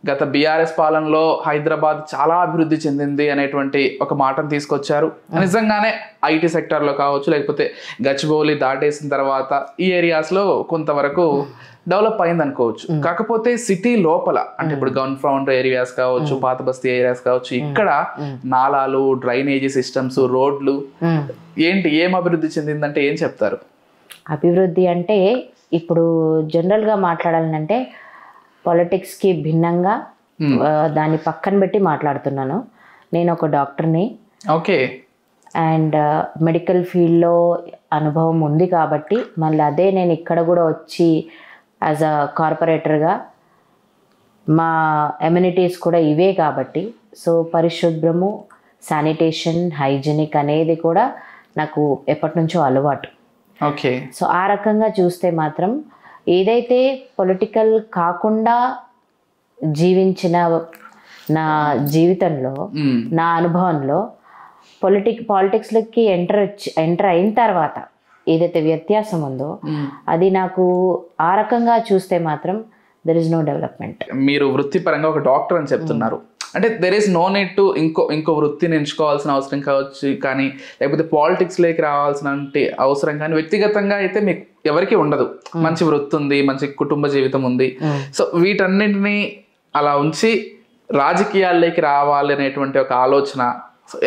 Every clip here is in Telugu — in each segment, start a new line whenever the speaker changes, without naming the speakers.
గత బీఆర్ఎస్ పాలనలో హైదరాబాద్ చాలా అభివృద్ధి చెందింది అనేటువంటి ఒక మాటను తీసుకొచ్చారు. నిజంగానే ఐటీ సెక్టార్లో కావచ్చు, లేకపోతే గచ్చిబౌలి దాటేసిన తర్వాత ఈ ఏరియాస్లో కొంతవరకు డెవలప్ అయింది అనుకోవచ్చు. కాకపోతే సిటీ లోపల అంటే ఇప్పుడు గన్ ఫౌండ్ ఏరియాస్ కావచ్చు, పాత బస్తీ ఏరియాస్ కావచ్చు, ఇక్కడ నాలాలు, డ్రైనేజీ సిస్టమ్స్, రోడ్లు ఏం అభివృద్ధి చెందిందంటే ఏం చెప్తారు?
అభివృద్ధి అంటే ఇప్పుడు జనరల్గా మాట్లాడాలంటే పాలిటిక్స్కి భిన్నంగా దాన్ని పక్కన పెట్టి మాట్లాడుతున్నాను. నేను ఒక డాక్టర్ని.
ఓకే.
అండ్ మెడికల్ ఫీల్డ్లో అనుభవం ఉంది కాబట్టి మళ్ళీ అదే నేను ఇక్కడ కూడా వచ్చి యాజ్ అ కార్పొరేటర్గా మా ఎమ్యూనిటీస్ కూడా ఇవే కాబట్టి సో పరిశుభ్రము, శానిటేషన్, హైజీనిక్ అనేది కూడా నాకు ఎప్పటి నుంచో అలవాటు.
ఓకే.
సో ఆ రకంగా చూస్తే మాత్రం ఏదైతే పొలిటికల్ కాకుండా జీవించిన జీవితంలో నా అనుభవంలో పాలిటిక్స్లకి ఎంటర్ అయిన తర్వాత ఏదైతే వ్యత్యాసం ఉందో అది నాకు ఆ రకంగా చూస్తే మాత్రం దెర్ ఇస్ నో డెవలప్మెంట్.
మీరు వృత్తిపరంగా ఒక డాక్టర్ అని చెప్తున్నారు అంటే there is no need to ఇంకో వృత్తిని ఎంచుకోవాల్సిన అవసరం కావచ్చు, కానీ లేకపోతే పాలిటిక్స్లోకి రావాల్సిన అవసరం కానీ వ్యక్తిగతంగా అయితే మీకు ఎవరికి ఉండదు. మంచి వృత్తి ఉంది, మంచి కుటుంబ జీవితం ఉంది. సో వీటన్నింటినీ అలా ఉంచి రాజకీయాల్లోకి రావాలి అనేటువంటి ఒక ఆలోచన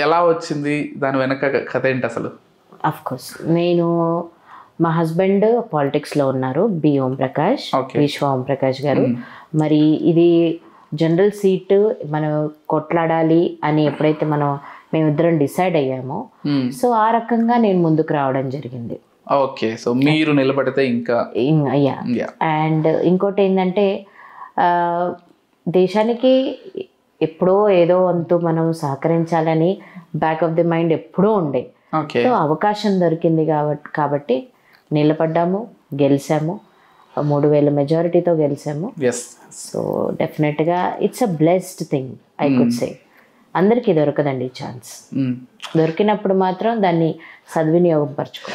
ఎలా వచ్చింది? దాని వెనక కథ ఏంటి అసలు?
అఫ్ కోర్స్ నేను మా హస్బెండ్ పాలిటిక్స్లో ఉన్నారు, బి ఓంప్రకాష్, విశ్వ ఓంప్రకాష్ గారు. మరి ఇది జనరల్ సీట్ మనం కొట్లాడాలి అని ఎప్పుడైతే మేమిద్దరం డిసైడ్ అయ్యామో సో ఆ రకంగా నేను ముందుకు రావడం జరిగింది.
ఓకే. సో మీరు నిలబడితే ఇంకా
అయ్యా. అండ్ ఇంకోటి ఏంటంటే దేశానికి ఎప్పుడో ఏదో వంతు మనం సహకరించాలని బ్యాక్ ఆఫ్ ది మైండ్ ఎప్పుడూ ఉండే. సో అవకాశం దొరికింది కాబట్టి నిలబడ్డాము, గెలిచాము, 3,000 మెజారిటీతో గెలిచాము. సో డెఫినెట్గా it's a blessed thing I could say. అందరికీ దొరకదండి ఛాన్స్. దొరికినప్పుడు మాత్రం దాన్ని సద్వినియోగం పరచుకో.